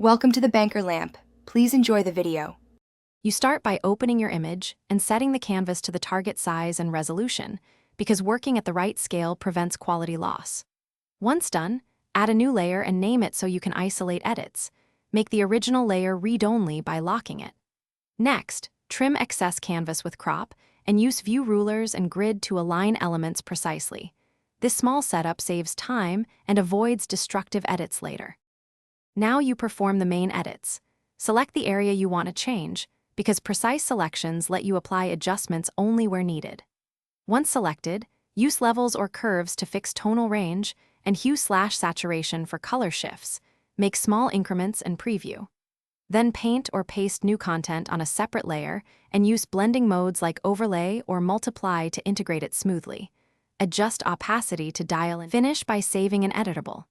Welcome to the Banker Lamp. Please enjoy the video. You start by opening your image and setting the canvas to the target size and resolution, because working at the right scale prevents quality loss. Once done, add a new layer and name it so you can isolate edits. Make the original layer read-only by locking it. Next, trim excess canvas with crop and use view rulers and grid to align elements precisely. This small setup saves time and avoids destructive edits later. Now you perform the main edits. Select the area you want to change, because precise selections let you apply adjustments only where needed. Once selected, use levels or curves to fix tonal range and hue/saturation for color shifts. Make small increments and preview. Then paint or paste new content on a separate layer and use blending modes like overlay or multiply to integrate it smoothly. Adjust opacity to dial in. Finish by saving an editable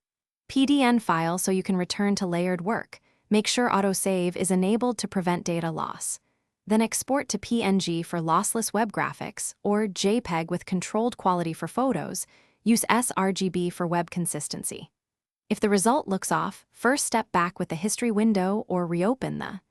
PDN file so you can return to layered work. Make sure autosave is enabled to prevent data loss. Then export to PNG for lossless web graphics or JPEG with controlled quality for photos. Use sRGB for web consistency. If the result looks off, first step back with the history window or reopen the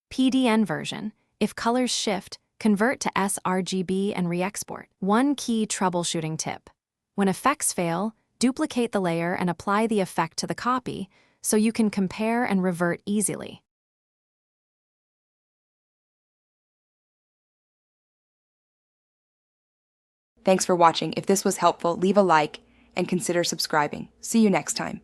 PDN version. If colors shift, convert to sRGB and re-export. One key troubleshooting tip: when effects fail, duplicate the layer and apply the effect to the copy so you can compare and revert easily. Thanks for watching. If this was helpful, leave a like and consider subscribing. See you next time.